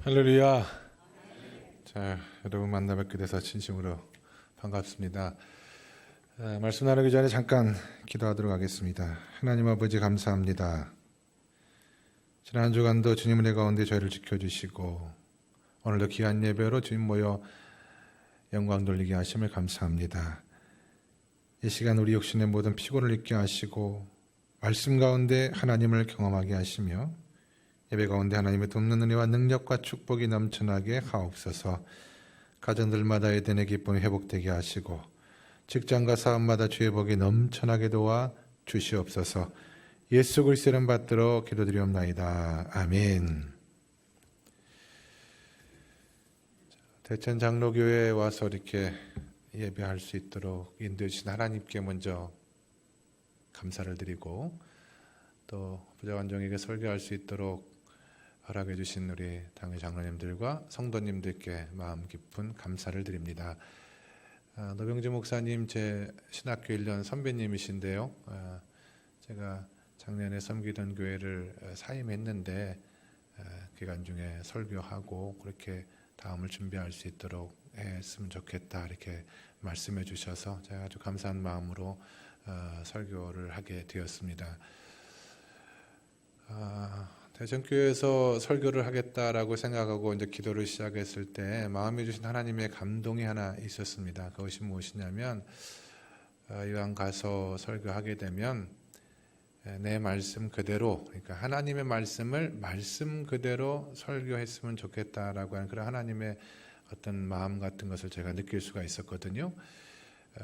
할렐루야. 자, 여러분 만나 뵙게 돼서 진심으로 반갑습니다. 말씀 나누기 전에 잠깐 기도하도록 하겠습니다. 하나님 아버지 감사합니다. 지난 한 주간도 주님 은혜 가운데 저희를 지켜주시고 오늘도 귀한 예배로 주님 모여 영광 돌리게 하심을 감사합니다. 이 시간 우리 육신의 모든 피곤을 잊게 하시고 말씀 가운데 하나님을 경험하게 하시며 예배 가운데 하나님의 돕는 은혜와 능력과 축복이 넘쳐나게 하옵소서. 가정들마다 에덴의 기쁨이 회복되게 하시고 직장과 사업마다 주의 복이 넘쳐나게 도와 주시옵소서. 예수 그리스도의 이름 받들어 기도드리옵나이다. 아멘. 대천 장로교회에 와서 이렇게 예배할 수 있도록 인도해 주신 하나님께 먼저 감사를 드리고 또 부자관종에게 설교할 수 있도록 허락해 주신 우리 당회 장로님들과 성도님들께 마음 깊은 감사를 드립니다. 노병주 목사님 제 신학교 1년 선배님이신데요. 제가 작년에 섬기던 교회를 사임했는데 기간 중에 설교하고 그렇게 다음을 준비할 수 있도록 했으면 좋겠다 이렇게 말씀해 주셔서 제가 아주 감사한 마음으로 설교를 하게 되었습니다. 대전교회에서 설교를 하겠다라고 생각하고 이제 기도를 시작했을 때 마음에 주신 하나님의 감동이 하나 있었습니다. 그것이 무엇이냐면 이왕 가서 설교하게 되면 내 말씀 그대로, 그러니까 하나님의 말씀을 말씀 그대로 설교했으면 좋겠다라고 하는 그런 하나님의 어떤 마음 같은 것을 제가 느낄 수가 있었거든요.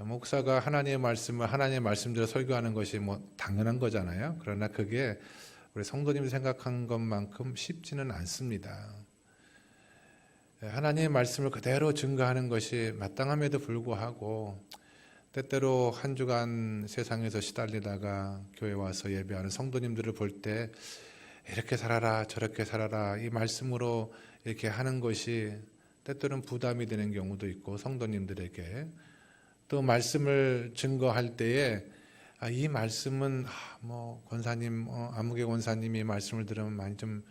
목사가 하나님의 말씀을 하나님의 말씀대로 설교하는 것이 뭐 당연한 거잖아요. 그러나 그게 우리 성도님이 생각한 것만큼 쉽지는 않습니다. 하나님의 말씀을 그대로 증거하는 것이 마땅함에도 불구하고 때때로 한 주간 세상에서 시달리다가 교회 와서 예배하는 성도님들을 볼 때 이렇게 살아라 저렇게 살아라 이 말씀으로 이렇게 하는 것이 때때로는 부담이 되는 경우도 있고 성도님들에게 또 말씀을 증거할 때에 이 말씀은 뭐 권사님 아무개 권사님이 말씀을 들으면 많이 좀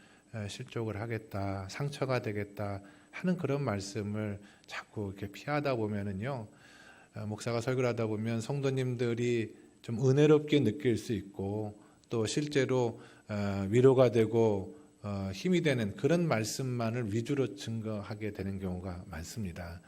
실족을 하겠다, 상처가 되겠다 하는 그런 말씀을 자꾸 이렇게 피하다 보면은요, 목사가 설교를 하다 보면 성도님들이 좀 은혜롭게 느낄 수 있고 또 실제로 위로가 되고 힘이 되는 그런 말씀만을 위주로 증거하게 되는 경우가 많습니다.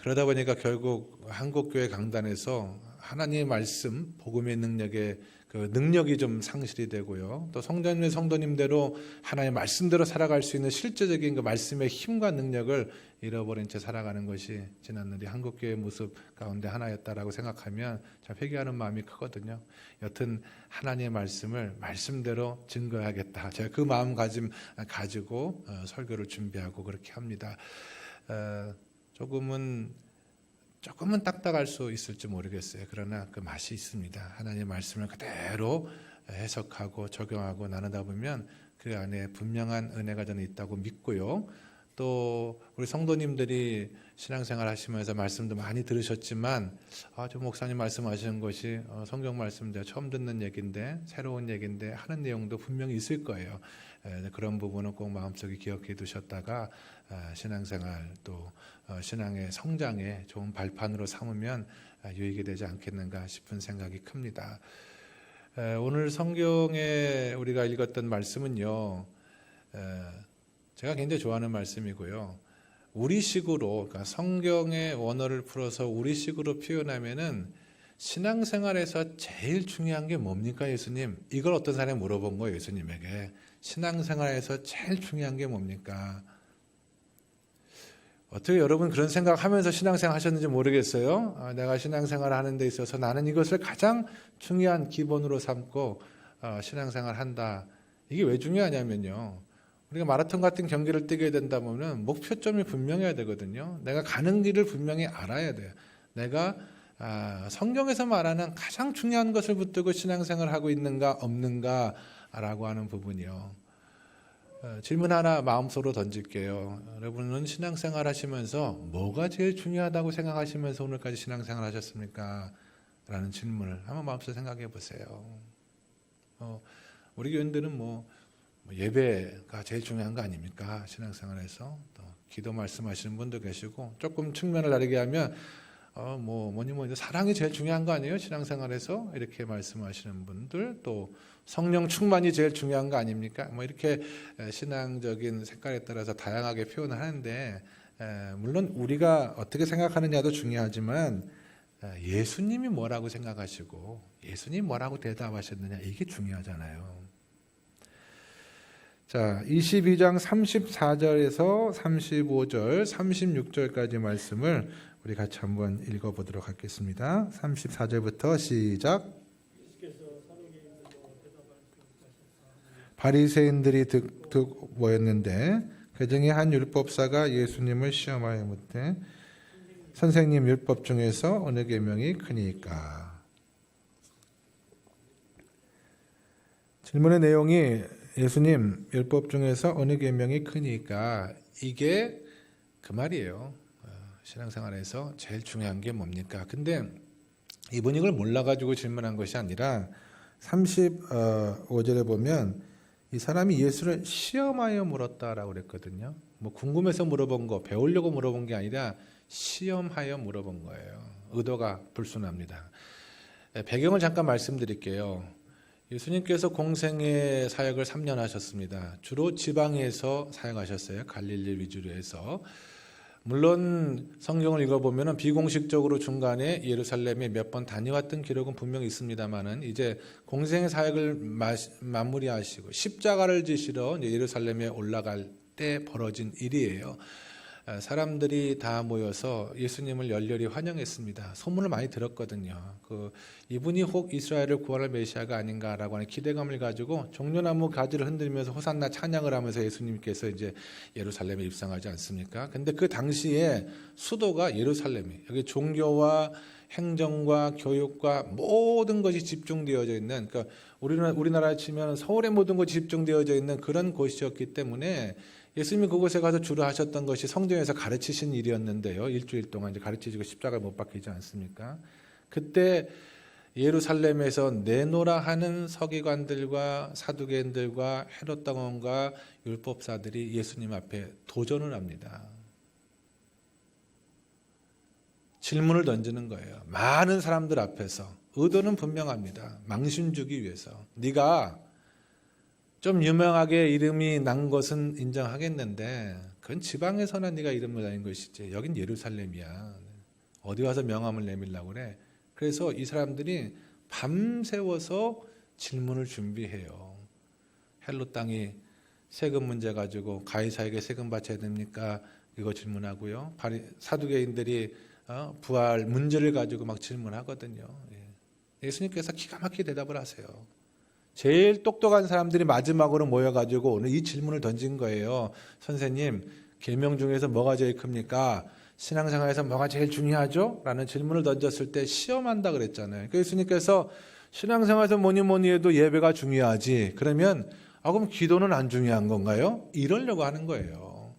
그러다 보니까 결국 한국교회 강단에서 하나님의 말씀, 복음의 능력에 그 능력이 좀 상실이 되고요. 또 성도님의 성도님대로 하나님의 말씀대로 살아갈 수 있는 실제적인 그 말씀의 힘과 능력을 잃어버린 채 살아가는 것이 지난 우리 한국교회의 모습 가운데 하나였다라고 생각하면 참 회개하는 마음이 크거든요. 여튼 하나님의 말씀을 말씀대로 증거하겠다. 제가 그 마음가짐 가지고 설교를 준비하고 그렇게 합니다. 조금은 딱딱할 수 있을지 모르겠어요. 그러나 그 맛이 있습니다. 하나님의 말씀을 그대로 해석하고 적용하고 나누다 보면 그 안에 분명한 은혜가 저는 있다고 믿고요. 또 우리 성도님들이 신앙생활 하시면서 말씀도 많이 들으셨지만 저 목사님 말씀하시는 것이 성경 말씀 제가 처음 듣는 얘기인데 새로운 얘기인데 하는 내용도 분명히 있을 거예요. 그런 부분은 꼭 마음속에 기억해 두셨다가 신앙생활 또 신앙의 성장에 좋은 발판으로 삼으면 유익이 되지 않겠는가 싶은 생각이 큽니다. 오늘 성경에 우리가 읽었던 말씀은요, 제가 굉장히 좋아하는 말씀이고요. 우리식으로, 그러니까 성경의 원어를 풀어서 우리식으로 표현하면은 신앙생활에서 제일 중요한 게 뭡니까, 예수님? 이걸 어떤 사람이 물어본 거예요, 예수님에게. 신앙생활에서 제일 중요한 게 뭡니까? 어떻게 여러분 그런 생각하면서 신앙생활 하셨는지 모르겠어요. 내가 신앙생활 하는 데 있어서 나는 이것을 가장 중요한 기본으로 삼고 신앙생활 한다. 이게 왜 중요하냐면요. 우리가 마라톤 같은 경기를 뛰게 된다 보면 목표점이 분명해야 되거든요. 내가 가는 길을 분명히 알아야 돼요. 내가 성경에서 말하는 가장 중요한 것을 붙들고 신앙생활을 하고 있는가 없는가라고 하는 부분이요. 질문 하나 마음속으로 던질게요. 여러분은 신앙생활 하시면서 뭐가 제일 중요하다고 생각하시면서 오늘까지 신앙생활 하셨습니까? 라는 질문을 한번 마음속에 생각해 보세요. 우리 교인들은 예배가 제일 중요한 거 아닙니까? 신앙생활에서 또 기도 말씀하시는 분도 계시고 조금 측면을 다르게 하면 뭐니 사랑이 제일 중요한 거 아니에요? 신앙생활에서 이렇게 말씀하시는 분들 또 성령 충만이 제일 중요한 거 아닙니까? 뭐 이렇게 신앙적인 색깔에 따라서 다양하게 표현을 하는데 물론 우리가 어떻게 생각하느냐도 중요하지만 예수님이 뭐라고 생각하시고 예수님이 뭐라고 대답하셨느냐 이게 중요하잖아요. 자, 22장 34절에서 35절, 36절까지 말씀을 우리 같이 한번 읽어보도록 하겠습니다. 34절부터 시작. 바리새인들이 득 모였는데 그 중에 한 율법사가 예수님을 시험하여 묻되 선생님 율법 중에서 어느 계명이 크니까? 질문의 내용이 예수님 율법 중에서 어느 계명이 크니까 이게 그 말이에요. 신앙생활에서 제일 중요한 게 뭡니까? 근데 이분이 이걸 몰라가지고 질문한 것이 아니라 35절에 보면 이 사람이 예수를 시험하여 물었다라고 그랬거든요. 뭐 궁금해서 물어본 거, 배우려고 물어본 게 아니라 시험하여 물어본 거예요. 의도가 불순합니다. 배경을 잠깐 말씀드릴게요. 예수님께서 공생의 사역을 3년 하셨습니다. 주로 지방에서 사역하셨어요. 갈릴리 위주로 해서. 물론 성경을 읽어보면 비공식적으로 중간에 예루살렘에 몇 번 다녀왔던 기록은 분명히 있습니다만은 이제 공생의 사역을 마무리하시고 십자가를 지시러 예루살렘에 올라갈 때 벌어진 일이에요. 사람들이 다 모여서 예수님을 열렬히 환영했습니다. 소문을 많이 들었거든요. 이분이 혹 이스라엘을 구원할 메시아가 아닌가라고 하는 기대감을 가지고 종려나무 가지를 흔들면서 호산나 찬양을 하면서 예수님께서 이제 예루살렘에 입성하지 않습니까? 근데 그 당시에 수도가 예루살렘이에요. 여기 종교와 행정과 교육과 모든 것이 집중되어져 있는, 그러니까 우리나라에 치면 서울의 모든 것이 집중되어져 있는 그런 곳이었기 때문에 예수님이 그곳에 가서 주로 하셨던 것이 성전에서 가르치신 일이었는데요. 일주일 동안 이제 가르치시고 십자가에 못 박히지 않습니까? 그때 예루살렘에서 내노라 하는 서기관들과 사두개인들과 헤롯 당원과 율법사들이 예수님 앞에 도전을 합니다. 질문을 던지는 거예요. 많은 사람들 앞에서. 의도는 분명합니다. 망신 주기 위해서. 네가 좀 유명하게 이름이 난 것은 인정하겠는데 그건 지방에서나 네가 이름을 날린 것이지 여긴 예루살렘이야. 어디 와서 명함을 내밀라고 그래. 그래서 이 사람들이 밤새워서 질문을 준비해요. 헬롯 땅이 세금 문제 가지고 가이사에게 세금 바쳐야 됩니까? 이거 질문하고요. 사두개인들이 부활 문제를 가지고 막 질문하거든요. 예수님께서 기가 막히게 대답을 하세요. 제일 똑똑한 사람들이 마지막으로 모여가지고 오늘 이 질문을 던진 거예요. 선생님, 계명 중에서 뭐가 제일 큽니까? 신앙생활에서 뭐가 제일 중요하죠? 라는 질문을 던졌을 때 시험한다 그랬잖아요. 그러니까 예수님께서 신앙생활에서 뭐니 해도 예배가 중요하지. 그러면 그럼 기도는 안 중요한 건가요? 이러려고 하는 거예요.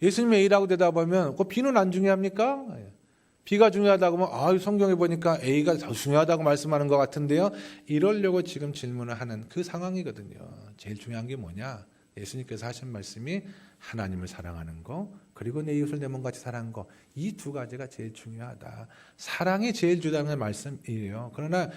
예수님의 A라고 대답하면 그 B는 안 중요합니까? B가 중요하다고 하면 성경에 보니까 A가 더 중요하다고 말씀하는 것 같은데요. 이러려고 지금 질문을 하는 그 상황이거든요. 제일 중요한 게 뭐냐? 예수님께서 하신 말씀이 하나님을 사랑하는 거 그리고 내 이웃을 내 몸같이 사랑하는 거 이 두 가지가 제일 중요하다. 사랑이 제일 주장하는 말씀이에요. 그러나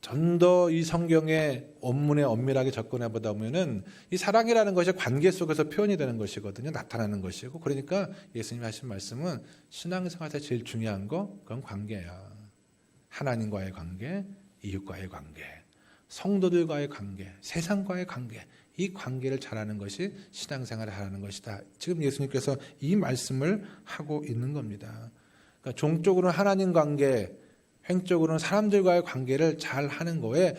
좀 더 이 성경의 원문에 엄밀하게 접근해 보다 보면은 이 사랑이라는 것이 관계 속에서 표현이 되는 것이거든요. 나타나는 것이고. 그러니까 예수님이 하신 말씀은 신앙생활에서 제일 중요한 거 그건 관계야. 하나님과의 관계, 이웃과의 관계, 성도들과의 관계, 세상과의 관계. 이 관계를 잘하는 것이 신앙생활을 하라는 것이다. 지금 예수님께서 이 말씀을 하고 있는 겁니다. 그러니까 종적으로는 하나님 관계, 행적으로는 사람들과의 관계를 잘 하는 거에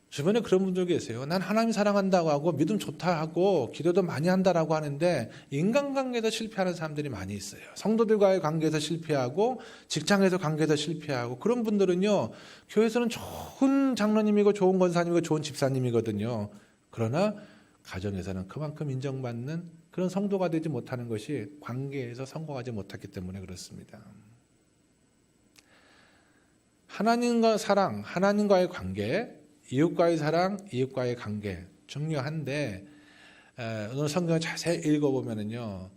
주변에 그런 분들 계세요. 난 하나님 사랑한다고 하고 믿음 좋다 하고 기도도 많이 한다라고 하는데 인간관계에서 실패하는 사람들이 많이 있어요. 성도들과의 관계에서 실패하고 직장에서 관계에서 실패하고 그런 분들은요. 교회에서는 좋은 장로님이고 좋은 권사님이고 좋은 집사님이거든요. 그러나 가정에서는 그만큼 인정받는 그런 성도가 되지 못하는 것이 관계에서 성공하지 못했기 때문에 그렇습니다. 하나님과 사랑, 하나님과의 관계 이웃과의 사랑, 이웃과의 관계 중요한데 오늘 성경을 자세히 읽어보면은요,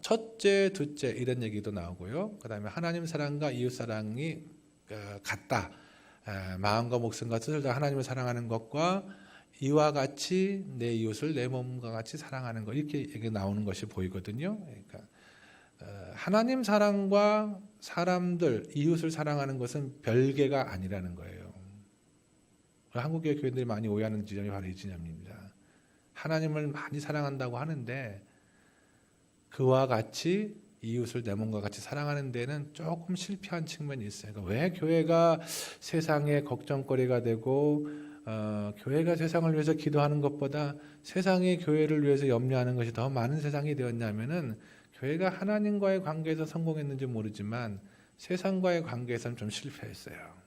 첫째, 둘째 이런 얘기도 나오고요. 그 다음에 하나님 사랑과 이웃 사랑이 같다. 마음과 목숨과 뜻을 다 하나님을 사랑하는 것과 이와 같이 내 이웃을 내 몸과 같이 사랑하는 것, 이렇게 얘기 나오는 것이 보이거든요. 그러니까 하나님 사랑과 사람들, 이웃을 사랑하는 것은 별개가 아니라는 거예요. 한국교회 교인들이 많이 오해하는 지점이 바로 이 지점입니다. 하나님을 많이 사랑한다고 하는데 그와 같이 이웃을 내 몸과 같이 사랑하는 데는 조금 실패한 측면이 있어요. 그러니까 왜 교회가 세상의 걱정거리가 되고 교회가 세상을 위해서 기도하는 것보다 세상이 교회를 위해서 염려하는 것이 더 많은 세상이 되었냐면은 교회가 하나님과의 관계에서 성공했는지 모르지만 세상과의 관계에서는 좀 실패했어요.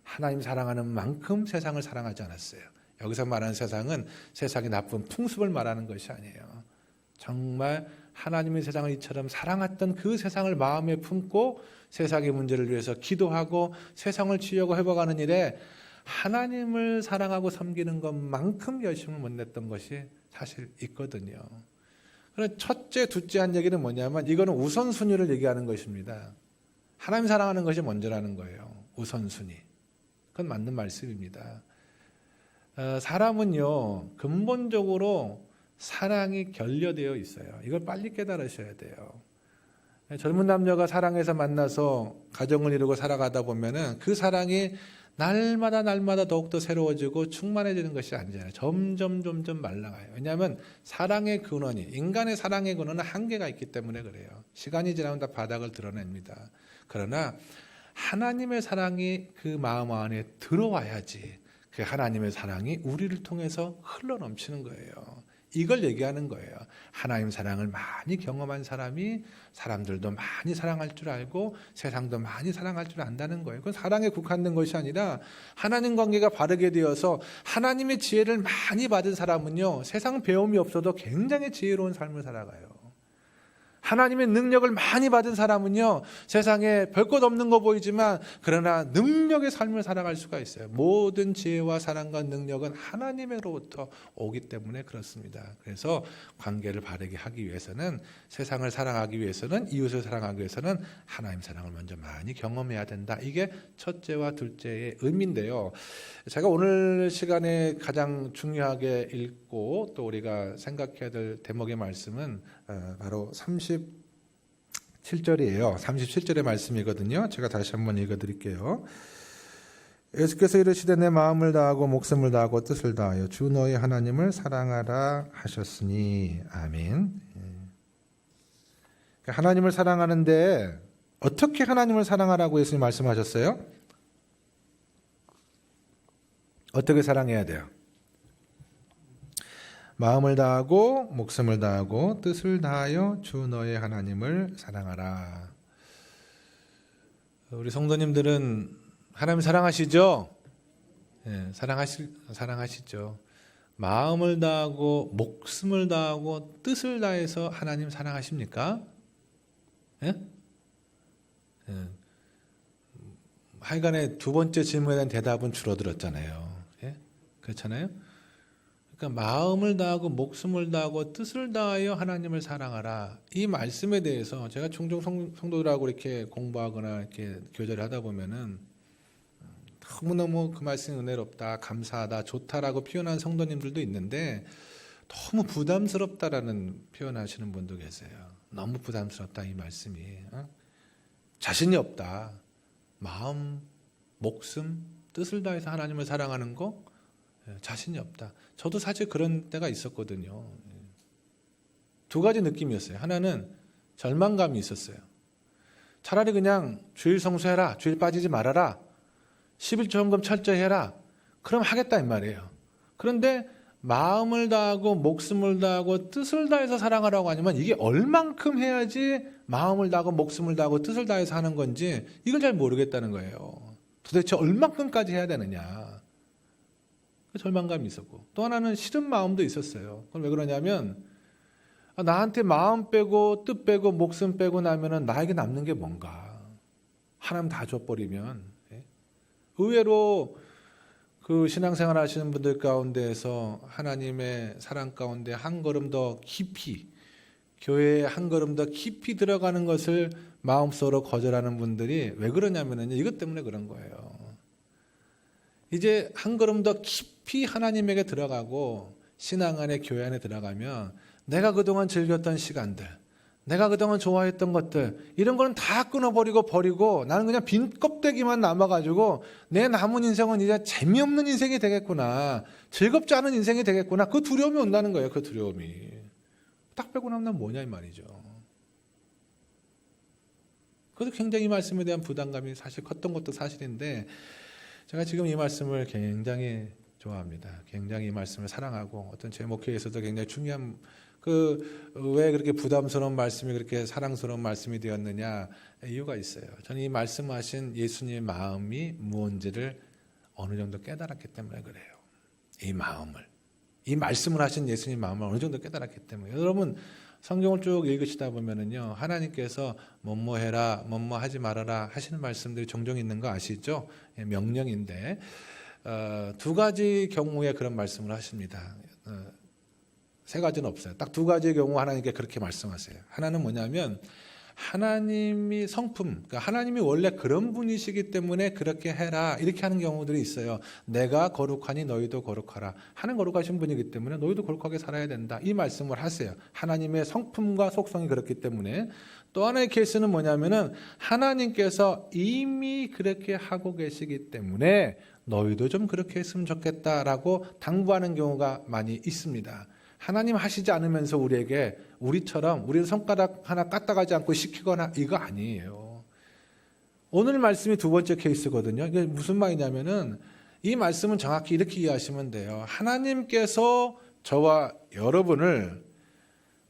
하나님 사랑하는 만큼 세상을 사랑하지 않았어요. 여기서 말하는 세상은 세상의 나쁜 풍습을 말하는 것이 아니에요. 정말 하나님의 세상을 이처럼 사랑했던 그 세상을 마음에 품고 세상의 문제를 위해서 기도하고 세상을 치유하고 회복하는 일에 하나님을 사랑하고 섬기는 것만큼 열심을 못 냈던 것이 사실 있거든요. 그래서 첫째, 둘째 한 얘기는 뭐냐면 이거는 우선순위를 얘기하는 것입니다. 하나님 사랑하는 것이 먼저라는 거예요. 우선순위. 그건 맞는 말씀입니다. 사람은요, 근본적으로 사랑이 결여되어 있어요. 이걸 빨리 깨달으셔야 돼요. 젊은 남녀가 사랑해서 만나서 가정을 이루고 살아가다 보면은 그 사랑이 날마다 더욱더 새로워지고 충만해지는 것이 아니잖아요. 점점 말라가요. 왜냐하면 사랑의 근원이, 인간의 사랑의 근원은 한계가 있기 때문에 그래요. 시간이 지나면 다 바닥을 드러냅니다. 그러나 하나님의 사랑이 그 마음 안에 들어와야지 그 하나님의 사랑이 우리를 통해서 흘러넘치는 거예요. 이걸 얘기하는 거예요. 하나님 사랑을 많이 경험한 사람이 사람들도 많이 사랑할 줄 알고 세상도 많이 사랑할 줄 안다는 거예요. 그건 사랑에 국한된 것이 아니라 하나님 관계가 바르게 되어서 하나님의 지혜를 많이 받은 사람은요, 세상 배움이 없어도 굉장히 지혜로운 삶을 살아가요. 하나님의 능력을 많이 받은 사람은요, 세상에 별것 없는 거 보이지만 그러나 능력의 삶을 살아갈 수가 있어요. 모든 지혜와 사랑과 능력은 하나님으로부터 오기 때문에 그렇습니다. 그래서 관계를 바르게 하기 위해서는, 세상을 사랑하기 위해서는, 이웃을 사랑하기 위해서는 하나님 사랑을 먼저 많이 경험해야 된다. 이게 첫째와 둘째의 의미인데요. 제가 오늘 시간에 가장 중요하게 읽고 또 우리가 생각해야 될 대목의 말씀은 바로 37절이에요. 37절의 말씀이거든요. 제가 다시 한번 읽어드릴게요. 예수께서 이르시되 내 마음을 다하고 목숨을 다하고 뜻을 다하여 주 너희 하나님을 사랑하라 하셨으니. 아멘. 하나님을 사랑하는데 어떻게 하나님을 사랑하라고 예수님 말씀하셨어요? 어떻게 사랑해야 돼요? 마음을 다하고 목숨을 다하고 뜻을 다하여 주 너의 하나님을 사랑하라. 우리 성도님들은 하나님 사랑하시죠? 네, 사랑하시죠. 마음을 다하고 목숨을 다하고 뜻을 다해서 하나님 사랑하십니까? 네? 네. 하여간에 두 번째 질문에 대한 대답은 줄어들었잖아요. 예? 그렇잖아요? 그러니까 마음을 다하고 목숨을 다하고 뜻을 다하여 하나님을 사랑하라. 이 말씀에 대해서 제가 종종 성도들하고 이렇게 공부하거나 이렇게 교제를 하다 보면은 너무너무 그 말씀이 은혜롭다, 감사하다, 좋다라고 표현한 성도님들도 있는데 너무 부담스럽다라는 표현하시는 분도 계세요. 너무 부담스럽다 이 말씀이. 자신이 없다. 마음, 목숨, 뜻을 다해서 하나님을 사랑하는 거 자신이 없다. 저도 사실 그런 때가 있었거든요. 두 가지 느낌이었어요. 하나는 절망감이 있었어요. 차라리 그냥 주일 성수해라, 주일 빠지지 말아라, 11조 헌금 철저히 해라, 그럼 하겠다 이 말이에요. 그런데 마음을 다하고 목숨을 다하고 뜻을 다해서 사랑하라고 하지만 이게 얼만큼 해야지 마음을 다하고 목숨을 다하고 뜻을 다해서 하는 건지 이걸 잘 모르겠다는 거예요. 도대체 얼만큼까지 해야 되느냐. 절망감이 있었고, 또 하나는 싫은 마음도 있었어요. 그건 왜 그러냐면 나한테 마음 빼고 뜻 빼고 목숨 빼고 나면은 나에게 남는 게 뭔가. 하나님 다 줘버리면. 의외로 그 신앙생활 하시는 분들 가운데에서 하나님의 사랑 가운데 한 걸음 더 깊이, 교회에 한 걸음 더 깊이 들어가는 것을 마음속으로 거절하는 분들이 왜 그러냐면요, 이것 때문에 그런 거예요. 이제 한 걸음 더 깊이 하나님에게 들어가고 신앙 안에 교회 안에 들어가면 내가 그동안 즐겼던 시간들, 내가 그동안 좋아했던 것들, 이런 거는 다 끊어버리고 나는 그냥 빈 껍데기만 남아가지고 내 남은 인생은 이제 재미없는 인생이 되겠구나, 즐겁지 않은 인생이 되겠구나, 그 두려움이 온다는 거예요. 그 두려움이 딱 빼고 나면 난 뭐냐 이 말이죠. 그래서 굉장히 이 말씀에 대한 부담감이 사실 컸던 것도 사실인데, 제가 지금 이 말씀을 굉장히 좋아합니다. 굉장히 이 말씀을 사랑하고, 어떤 제 목회에서도 굉장히 중요한, 왜 그렇게 부담스러운 말씀이 그렇게 사랑스러운 말씀이 되었느냐, 이유가 있어요. 저는 이 말씀하신 예수님의 마음이 무언지를 어느 정도 깨달았기 때문에 그래요. 이 말씀을 하신 예수님 마음을 어느 정도 깨달았기 때문에. 여러분 성경을 쭉 읽으시다 보면은요, 하나님께서 뭐뭐 해라, 뭐뭐 하지 말아라 하시는 말씀들이 종종 있는 거 아시죠? 명령인데, 두 가지 경우에 그런 말씀을 하십니다. 세 가지는 없어요. 딱 두 가지의 경우 하나님께 그렇게 말씀하세요. 하나는 뭐냐면, 하나님이 성품, 그러니까 하나님이 원래 그런 분이시기 때문에 그렇게 해라, 이렇게 하는 경우들이 있어요. 내가 거룩하니 너희도 거룩하라. 하나님 거룩하신 분이기 때문에 너희도 거룩하게 살아야 된다, 이 말씀을 하세요. 하나님의 성품과 속성이 그렇기 때문에. 또 하나의 케이스는 뭐냐면은, 하나님께서 이미 그렇게 하고 계시기 때문에 너희도 좀 그렇게 했으면 좋겠다라고 당부하는 경우가 많이 있습니다. 하나님 하시지 않으면서 우리처럼 우리는 손가락 하나 까딱하지 않고 시키거나, 이거 아니에요. 오늘 말씀이 두 번째 케이스거든요. 이게 무슨 말이냐면은, 이 말씀은 정확히 이렇게 이해하시면 돼요. 하나님께서 저와 여러분을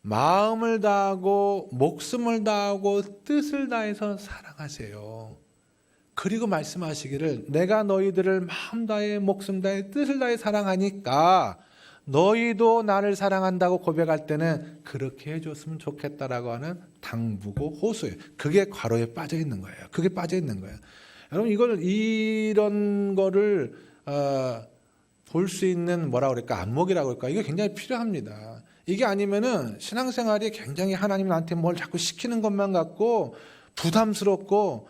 마음을 다하고 목숨을 다하고 뜻을 다해서 사랑하세요. 그리고 말씀하시기를, 내가 너희들을 마음 다해 목숨 다해 뜻을 다해 사랑하니까 너희도 나를 사랑한다고 고백할 때는 그렇게 해줬으면 좋겠다라고 하는 당부고 호소예요. 그게 괄호에 빠져 있는 거예요. 그게 빠져 있는 거예요. 여러분, 이런 거를 볼 수 있는, 뭐라 그럴까, 안목이라고 할까, 이게 굉장히 필요합니다. 이게 아니면은 신앙생활이 굉장히 하나님 나한테 뭘 자꾸 시키는 것만 같고 부담스럽고,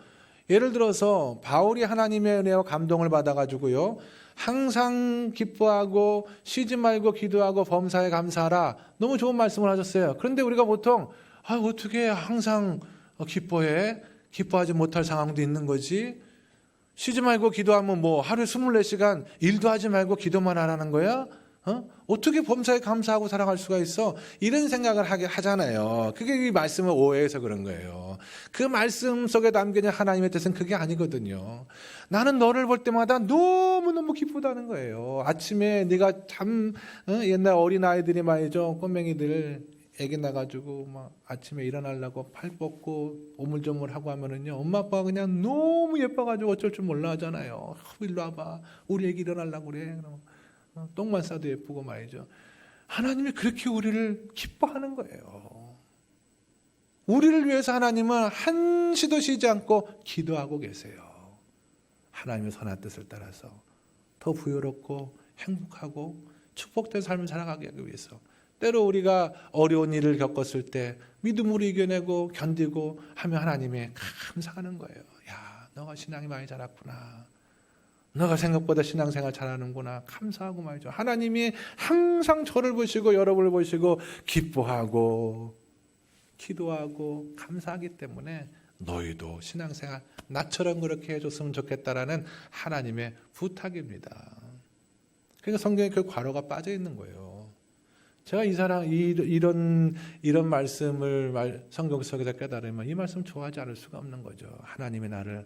예를 들어서 바울이 하나님의 은혜와 감동을 받아가지고요, 항상 기뻐하고 쉬지 말고 기도하고 범사에 감사하라, 너무 좋은 말씀을 하셨어요. 그런데 우리가 보통 어떻게 항상 기뻐해? 기뻐하지 못할 상황도 있는 거지. 쉬지 말고 기도하면 뭐 하루에 24시간 일도 하지 말고 기도만 하라는 거야? 어떻게 범사에 감사하고 살아갈 수가 있어? 이런 생각을 하잖아요. 그게 이 말씀을 오해해서 그런 거예요. 그 말씀 속에 담겨있는 하나님의 뜻은 그게 아니거든요. 나는 너를 볼 때마다 너무너무 기쁘다는 거예요. 아침에 네가 참 옛날 어린아이들이 말이죠, 꼬맹이들 애기 나가지고 막 아침에 일어나려고 팔 뻗고 오물조물하고 하면은요, 엄마 아빠가 그냥 너무 예뻐가지고 어쩔 줄 몰라 하잖아요. 일로 와봐, 우리 애기 일어나려고 그래. 똥만 싸도 예쁘고 말이죠. 하나님이 그렇게 우리를 기뻐하는 거예요. 우리를 위해서 하나님은 한시도 쉬지 않고 기도하고 계세요. 하나님의 선한 뜻을 따라서 더 부유롭고 행복하고 축복된 삶을 살아가기 위해서. 때로 우리가 어려운 일을 겪었을 때 믿음으로 이겨내고 견디고 하면 하나님이 감사하는 거예요. 야, 너가 신앙이 많이 자랐구나. 너가 생각보다 신앙생활 잘하는구나. 감사하고 말이죠. 하나님이 항상 저를 보시고 여러분을 보시고 기뻐하고 기도하고 감사하기 때문에 너희도 신앙생활 나처럼 그렇게 해줬으면 좋겠다라는 하나님의 부탁입니다. 그러니까 성경에 그 괄호가 빠져 있는 거예요. 제가 이런 말씀을 성경 속에서 깨달으면 이 말씀 좋아하지 않을 수가 없는 거죠. 하나님이 나를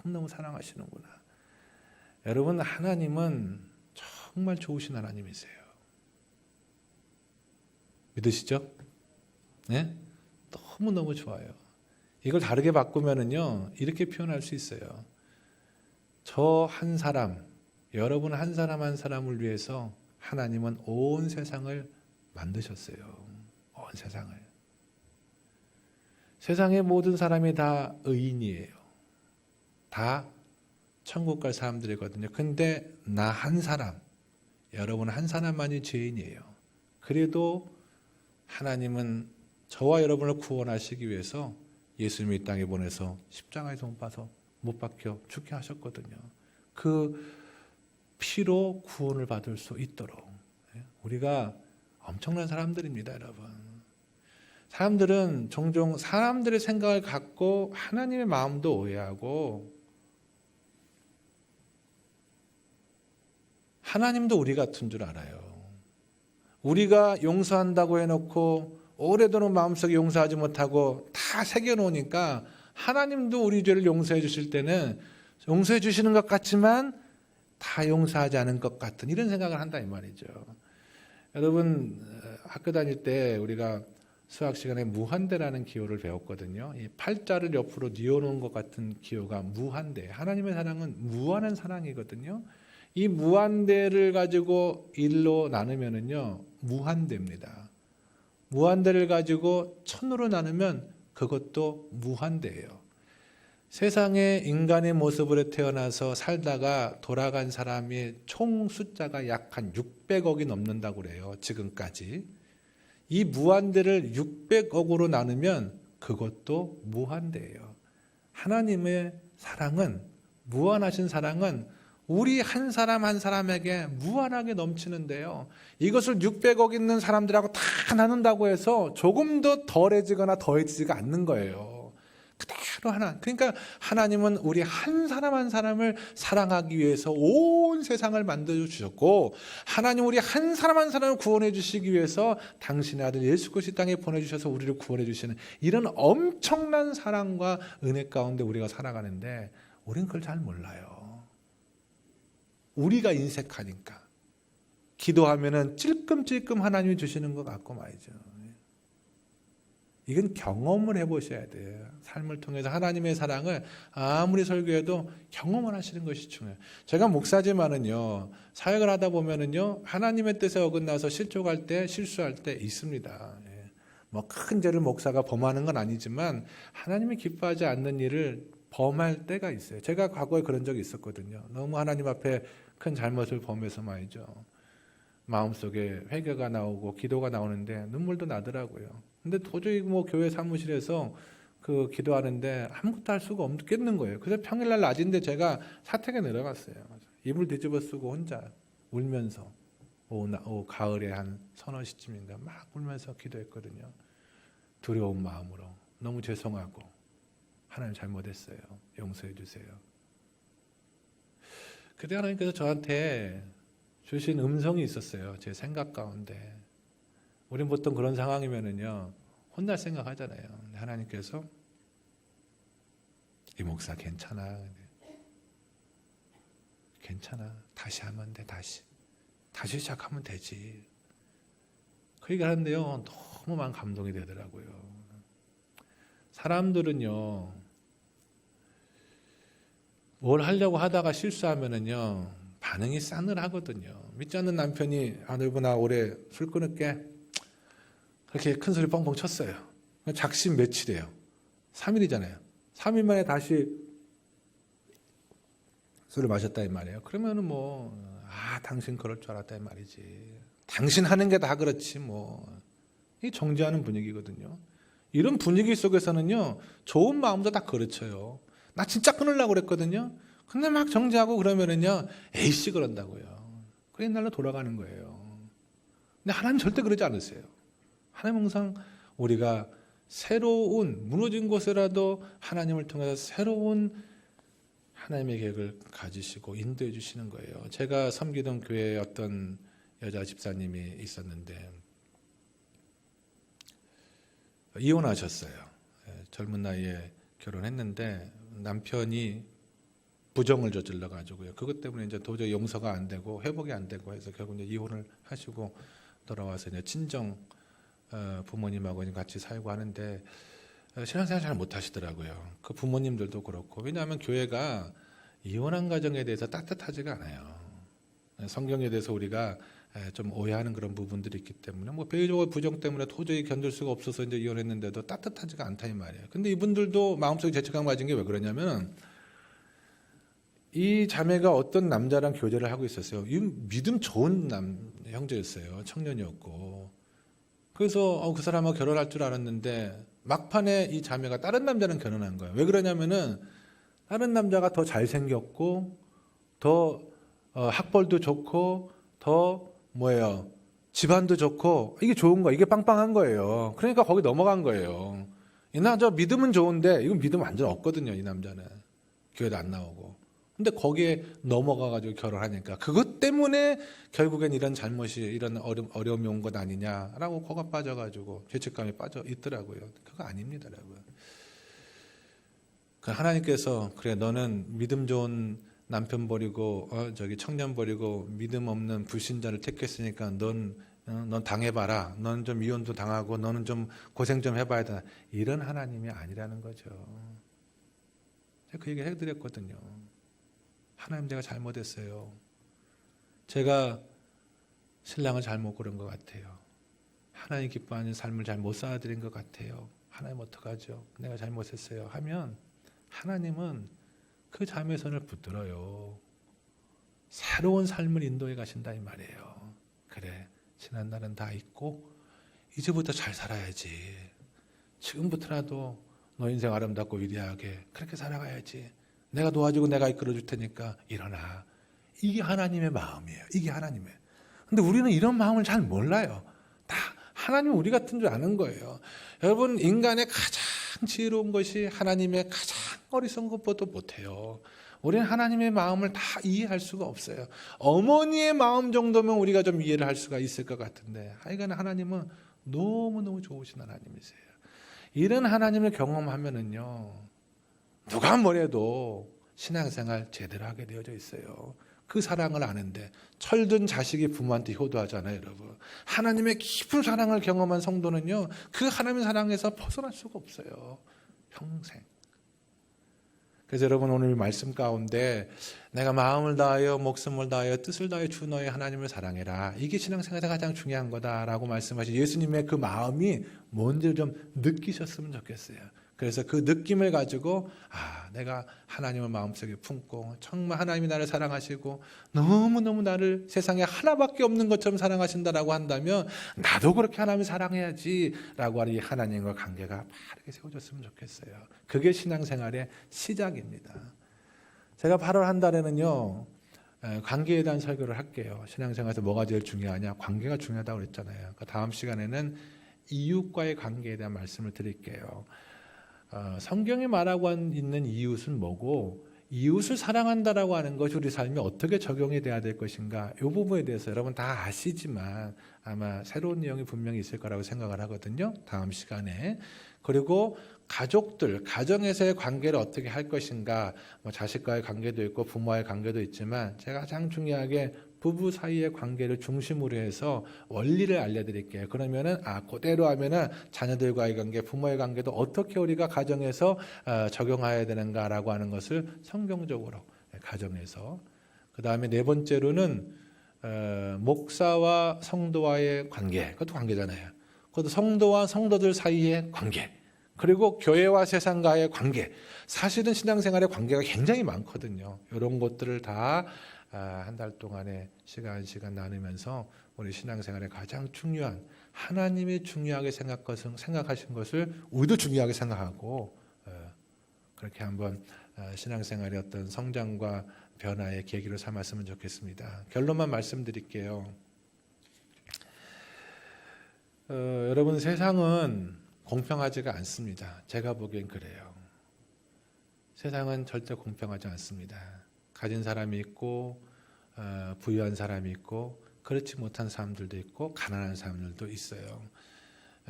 너무너무 사랑하시는구나. 여러분, 하나님은 정말 좋으신 하나님이세요. 믿으시죠? 네? 너무너무 좋아요. 이걸 다르게 바꾸면은요, 이렇게 표현할 수 있어요. 저 한 사람, 여러분 한 사람 한 사람을 위해서 하나님은 온 세상을 만드셨어요. 온 세상을. 세상의 모든 사람이 다 의인이에요. 다 천국 갈 사람들이거든요. 근데 나 한 사람, 여러분 한 사람만이 죄인이에요. 그래도 하나님은 저와 여러분을 구원하시기 위해서 예수님을 이 땅에 보내서 십자가에서 못 박혀 죽게 하셨거든요. 그 피로 구원을 받을 수 있도록. 우리가 엄청난 사람들입니다, 여러분. 사람들은 종종 사람들의 생각을 갖고 하나님의 마음도 오해하고 하나님도 우리 같은 줄 알아요. 우리가 용서한다고 해놓고 오래도록 마음속에 용서하지 못하고 다 새겨놓으니까 하나님도 우리 죄를 용서해 주실 때는 용서해 주시는 것 같지만 다 용서하지 않은 것 같은 이런 생각을 한다 이 말이죠. 여러분 학교 다닐 때 우리가 수학 시간에 무한대라는 기호를 배웠거든요. 이 팔자를 옆으로 뉘어놓은 것 같은 기호가 무한대. 하나님의 사랑은 무한한 사랑이거든요. 이 무한대를 가지고 1로 나누면은요 무한대입니다. 무한대를 가지고 1000으로 나누면 그것도 무한대예요. 세상에 인간의 모습으로 태어나서 살다가 돌아간 사람이 총 숫자가 약 한 600억이 넘는다고 그래요. 지금까지. 이 무한대를 600억으로 나누면 그것도 무한대예요. 하나님의 사랑은, 무한하신 사랑은 우리 한 사람 한 사람에게 무한하게 넘치는데요. 이것을 600억 있는 사람들하고 다 나눈다고 해서 조금 더 덜해지거나 더해지지가 않는 거예요. 그대로 하나. 그러니까 하나님은 우리 한 사람 한 사람을 사랑하기 위해서 온 세상을 만들어 주셨고, 하나님 우리 한 사람 한 사람을 구원해 주시기 위해서 당신의 아들 예수 그리스도 땅에 보내주셔서 우리를 구원해 주시는 이런 엄청난 사랑과 은혜 가운데 우리가 살아가는데 우리는 그걸 잘 몰라요. 우리가 인색하니까 기도하면은 찔끔찔끔 하나님이 주시는 것 같고 말이죠. 이건 경험을 해보셔야 돼요. 삶을 통해서 하나님의 사랑을 아무리 설교해도 경험을 하시는 것이 중요해요. 제가 목사지만은요, 사역을 하다 보면은요, 하나님의 뜻에 어긋나서 실족할 때, 실수할 때 있습니다. 뭐 큰 죄를 목사가 범하는 건 아니지만 하나님이 기뻐하지 않는 일을 범할 때가 있어요. 제가 과거에 그런 적이 있었거든요. 너무 하나님 앞에 큰 잘못을 범해서 말이죠. 마음속에 회개가 나오고 기도가 나오는데 눈물도 나더라고요. 근데 도저히 뭐 교회 사무실에서 그 기도하는데 아무것도 할 수가 없겠는 거예요. 그래서 평일날 낮인데 제가 사택에 내려갔어요. 이불 뒤집어 쓰고 혼자 울면서 가을에 한 서너 시쯤인가 막 울면서 기도했거든요. 두려운 마음으로 너무 죄송하고 하나님 잘못했어요. 용서해 주세요. 그때 하나님께서 저한테 주신 음성이 있었어요. 제 생각 가운데. 우린 보통 그런 상황이면은요, 혼날 생각 하잖아요. 하나님께서, 이 목사 괜찮아. 괜찮아. 다시 하면 돼, 다시. 다시 시작하면 되지. 그 얘기를 하는데요, 너무 많은 감동이 되더라고요. 사람들은요, 뭘 하려고 하다가 실수하면은요, 반응이 싸늘하거든요. 믿지 않는 남편이 여보 나 올해 술 끊을게. 그렇게 큰 소리 뻥뻥 쳤어요. 작심 며칠이에요. 3일이잖아요. 3일 만에 다시 술을 마셨다 이 말이에요. 그러면은 당신 그럴 줄 알았다 이 말이지. 당신 하는 게 다 그렇지 뭐. 이 정죄하는 분위기거든요. 이런 분위기 속에서는요, 좋은 마음도 다 그렇죠요. 나 진짜 끊으려고 그랬거든요. 근데 막 정죄하고 그러면은요, 에이씨 그런다고요. 그 옛날로 돌아가는 거예요. 근데 하나님 절대 그러지 않으세요. 하나님 항상 우리가 새로운 무너진 곳에라도 하나님을 통해서 새로운 하나님의 계획을 가지시고 인도해 주시는 거예요. 제가 섬기던 교회에 어떤 여자 집사님이 있었는데 이혼하셨어요. 젊은 나이에 결혼했는데 남편이 부정을 저질러 가지고요. 그것 때문에 이제 도저히 용서가 안 되고 회복이 안 되고 해서 결국 이제 이혼을 하시고 돌아와서 이제 친정 부모님하고 같이 살고 하는데 신앙생활 잘 못하시더라고요. 그 부모님들도 그렇고. 왜냐하면 교회가 이혼한 가정에 대해서 따뜻하지가 않아요. 성경에 대해서 우리가 좀 오해하는 그런 부분들이 있기 때문에 배우자의 부정 때문에 도저히 견딜 수가 없어서 이제 이혼했는데도 따뜻하지가 않다 이 말이에요. 근데 이분들도 마음속에 죄책감 가진 게 왜 그러냐면 이 자매가 어떤 남자랑 교제를 하고 있었어요. 이 믿음 좋은 형제였어요. 청년이었고. 그래서 그 사람하고 결혼할 줄 알았는데 막판에 이 자매가 다른 남자랑 결혼한 거예요. 왜 그러냐면은 다른 남자가 더 잘생겼고 더 학벌도 좋고 더 뭐예요? 집안도 좋고 이게 좋은 거예요. 이게 빵빵한 거예요. 그러니까 거기 넘어간 거예요. 이 남자 믿음은 좋은데 이건 믿음 완전 없거든요. 이 남자는 교회도 안 나오고. 근데 거기에 넘어가가지고 결혼하니까 그것 때문에 결국엔 이런 잘못이 이런 어려움이 온 것 아니냐라고 거가 빠져가지고 죄책감에 빠져 있더라고요. 그거 아닙니다, 여러분. 그 하나님께서 그래 너는 믿음 좋은 남편 버리고 청년 버리고 믿음 없는 불신자를 택했으니까 넌 당해봐라. 넌 좀 이혼도 당하고 너는 좀 고생 좀 해봐야 돼. 이런 하나님이 아니라는 거죠. 제가 그 얘기 해드렸거든요. 하나님 제가 잘못했어요. 제가 신랑을 잘못 고른 것 같아요. 하나님 기뻐하는 삶을 잘 못 살아드린 것 같아요. 하나님 어떡하죠? 내가 잘못했어요. 하면 하나님은 그 자매의 손을 붙들어요. 새로운 삶을 인도해 가신다 이 말이에요. 그래, 지난 날은 다 잊고 이제부터 잘 살아야지. 지금부터라도 너 인생 아름답고 위대하게 그렇게 살아가야지. 내가 도와주고 내가 이끌어 줄 테니까 일어나. 이게 하나님의 마음이에요. 이게 하나님의. 근데 우리는 이런 마음을 잘 몰라요. 다 하나님 우리 같은 줄 아는 거예요. 여러분 인간의 가장 지혜로운 것이 하나님의 가장 어리석은 것보다 못해요. 우리는 하나님의 마음을 다 이해할 수가 없어요. 어머니의 마음 정도면 우리가 좀 이해를 할 수가 있을 것 같은데 하여간 하나님은 너무너무 좋으신 하나님이세요. 이런 하나님을 경험하면은요 누가 뭐래도 신앙생활 제대로 하게 되어져 있어요. 그 사랑을 아는데 철든 자식이 부모한테 효도하잖아요, 여러분. 하나님의 깊은 사랑을 경험한 성도는요, 그 하나님의 사랑에서 벗어날 수가 없어요. 평생. 그래서 여러분 오늘 말씀 가운데 내가 마음을 다하여 목숨을 다하여 뜻을 다하여 주 너의 하나님을 사랑해라. 이게 신앙생활에서 가장 중요한 거다라고 말씀하신 예수님의 그 마음이 뭔지 좀 느끼셨으면 좋겠어요. 그래서 그 느낌을 가지고 내가 하나님을 마음속에 품고 정말 하나님이 나를 사랑하시고 너무너무 나를 세상에 하나밖에 없는 것처럼 사랑하신다라고 한다면 나도 그렇게 하나님을 사랑해야지 라고 하는 이 하나님과 관계가 바르게 세워졌으면 좋겠어요. 그게 신앙생활의 시작입니다. 제가 8월 한 달에는요 관계에 대한 설교를 할게요. 신앙생활에서 뭐가 제일 중요하냐? 관계가 중요하다고 그랬잖아요. 다음 시간에는 이웃과의 관계에 대한 말씀을 드릴게요. 성경이 말하고 있는 이웃은 뭐고 이웃을 사랑한다라고 하는 것이 우리 삶에 어떻게 적용이 돼야 될 것인가 이 부분에 대해서 여러분 다 아시지만 아마 새로운 내용이 분명히 있을 거라고 생각을 하거든요. 다음 시간에. 그리고 가족들, 가정에서의 관계를 어떻게 할 것인가 자식과의 관계도 있고 부모와의 관계도 있지만 제가 가장 중요하게 부부 사이의 관계를 중심으로 해서 원리를 알려드릴게요. 그러면은 그대로 하면은 자녀들과의 관계, 부모의 관계도 어떻게 우리가 가정에서 적용해야 되는가라고 하는 것을 성경적으로 가정에서. 그 다음에 네 번째로는 목사와 성도와의 관계, 그것도 관계잖아요. 그것도 성도와 성도들 사이의 관계. 그리고 교회와 세상과의 관계. 사실은 신앙생활의 관계가 굉장히 많거든요. 이런 것들을 다 한 달 동안에 시간 나누면서 우리 신앙생활에 가장 중요한 하나님이 중요하게 생각하신 것을 우리도 중요하게 생각하고 그렇게 한번 신앙생활의 어떤 성장과 변화의 계기로 삼았으면 좋겠습니다. 결론만 말씀드릴게요. 여러분 세상은 공평하지가 않습니다. 제가 보기엔 그래요. 세상은 절대 공평하지 않습니다. 가진 사람이 있고 부유한 사람이 있고 그렇지 못한 사람들도 있고 가난한 사람들도 있어요.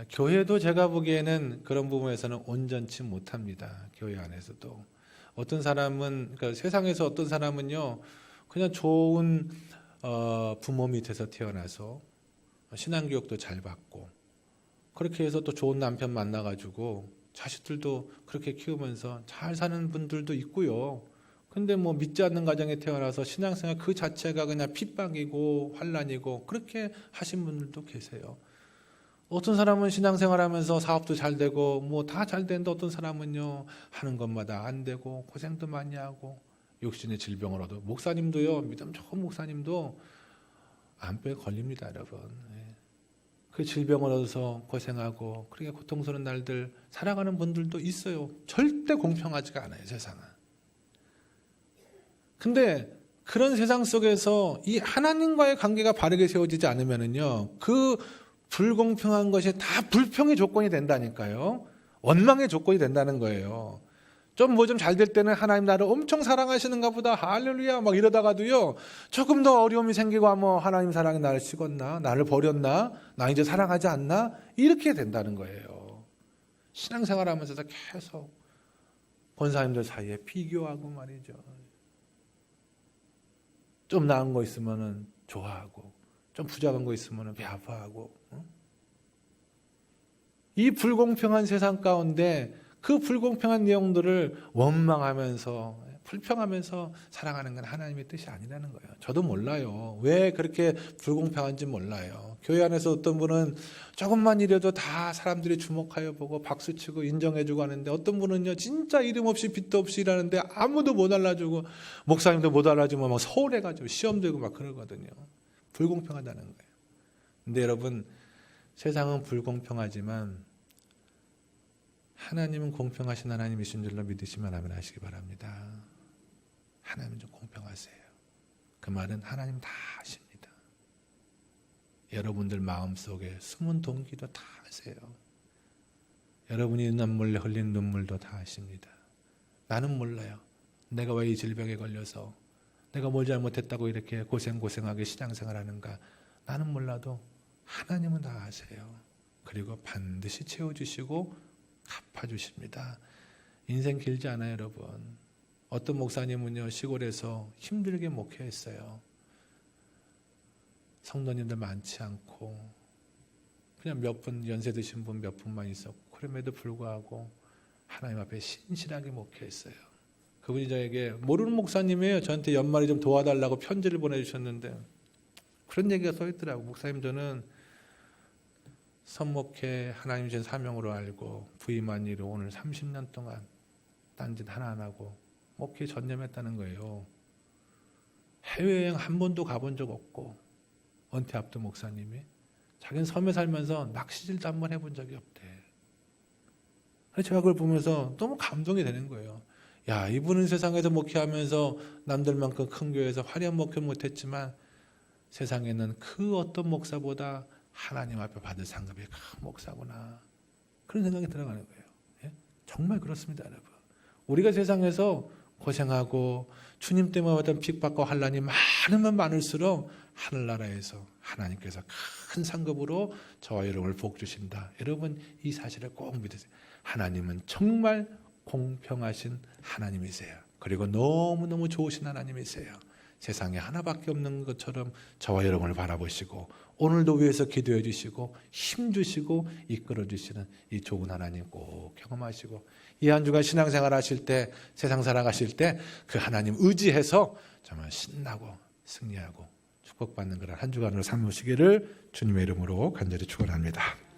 교회도 제가 보기에는 그런 부분에서는 온전치 못합니다. 교회 안에서도 어떤 사람은 그러니까 세상에서 어떤 사람은요 그냥 좋은 부모 밑에서 태어나서 신앙교육도 잘 받고 그렇게 해서 또 좋은 남편 만나가지고 자식들도 그렇게 키우면서 잘 사는 분들도 있고요. 근데 믿지 않는 가정에 태어나서 신앙생활 그 자체가 그냥 핍박이고 환난이고 그렇게 하신 분들도 계세요. 어떤 사람은 신앙생활 하면서 사업도 잘 되고 다 잘 되는데 어떤 사람은요 하는 것마다 안 되고 고생도 많이 하고 육신의 질병을 얻어. 목사님도요, 믿음 좋은 목사님도 암병에 걸립니다, 여러분. 그 질병을 얻어서 고생하고 그렇게 고통스러운 날들 살아가는 분들도 있어요. 절대 공평하지가 않아요, 세상은. 근데 그런 세상 속에서 이 하나님과의 관계가 바르게 세워지지 않으면은요, 그 불공평한 것이 다 불평의 조건이 된다니까요. 원망의 조건이 된다는 거예요. 좀 뭐 좀 잘 될 때는 하나님 나를 엄청 사랑하시는가 보다, 할렐루야 막 이러다가도요, 조금 더 어려움이 생기고 하면 하나님 사랑이 나를 식었나, 나를 버렸나, 나 이제 사랑하지 않나, 이렇게 된다는 거예요. 신앙생활하면서도 계속 권사님들 사이에 비교하고 말이죠. 좀 나은 거 있으면은 좋아하고, 좀 부족한 거 있으면은 배 아파하고. 이 불공평한 세상 가운데 그 불공평한 내용들을 원망하면서 불평하면서 살아가는 건 하나님의 뜻이 아니라는 거예요. 저도 몰라요. 왜 그렇게 불공평한지 몰라요. 교회 안에서 어떤 분은 조금만 이래도 다 사람들이 주목하여 보고 박수치고 인정해주고 하는데, 어떤 분은요 진짜 이름 없이 빚도 없이 일하는데 아무도 못 알아주고 목사님도 못 알아주면 막 서울해가지고 시험 들고 막 그러거든요. 불공평하다는 거예요. 근데 여러분, 세상은 불공평하지만 하나님은 공평하신 하나님이신 줄로 믿으시면 아멘 하시기 바랍니다. 하나님은 좀 공평하세요. 그 말은 하나님 다 아십니다. 여러분들 마음속에 숨은 동기도 다 아세요. 여러분이 눈물에 흘린 눈물도 다 아십니다. 나는 몰라요. 내가 왜 이 질병에 걸려서, 내가 뭘 잘못했다고 이렇게 고생하게 신앙생활하는가. 나는 몰라도 하나님은 다 아세요. 그리고 반드시 채워주시고 갚아주십니다. 인생 길지 않아요, 여러분. 어떤 목사님은요, 시골에서 힘들게 목회했어요. 성도님들 많지 않고 그냥 몇 분, 연세 드신 분 몇 분만 있었고, 그럼에도 불구하고 하나님 앞에 신실하게 목회했어요. 그분이 저에게, 모르는 목사님이에요. 저한테 연말에 좀 도와달라고 편지를 보내주셨는데 그런 얘기가 써있더라고요. 목사님, 저는 선목회 하나님 제 사명으로 알고 부임한 이로 오늘 30년 동안 딴짓 하나 안 하고 목회에 전념했다는 거예요. 해외여행 한 번도 가본 적 없고, 언태압도 목사님이 자기는 섬에 살면서 낚시질도 한 번 해본 적이 없대. 그래서 제가 그걸 보면서 너무 감동이 되는 거예요. 야, 이분은 세상에서 목회하면서 남들만큼 큰 교회에서 화려한 목회 못했지만 세상에는 그 어떤 목사보다 하나님 앞에 받을 상급이 큰 목사구나, 그런 생각이 들어가는 거예요. 예? 정말 그렇습니다, 여러분. 우리가 세상에서 고생하고 주님 때문에 받은 핍박과 환난이 많으면 많을수록 하늘나라에서 하나님께서 큰 상급으로 저와 여러분을 복 주신다. 여러분, 이 사실을 꼭 믿으세요. 하나님은 정말 공평하신 하나님이세요. 그리고 너무너무 좋으신 하나님이세요. 세상에 하나밖에 없는 것처럼 저와 여러분을 바라보시고 오늘도 위해서 기도해 주시고 힘 주시고 이끌어 주시는 이 좋은 하나님 꼭 경험하시고, 이 한 주간 신앙생활 하실 때, 세상 살아가실 때 그 하나님 의지해서 정말 신나고 승리하고 축복받는 그런 한 주간으로 삼으시기를 주님의 이름으로 간절히 축원합니다.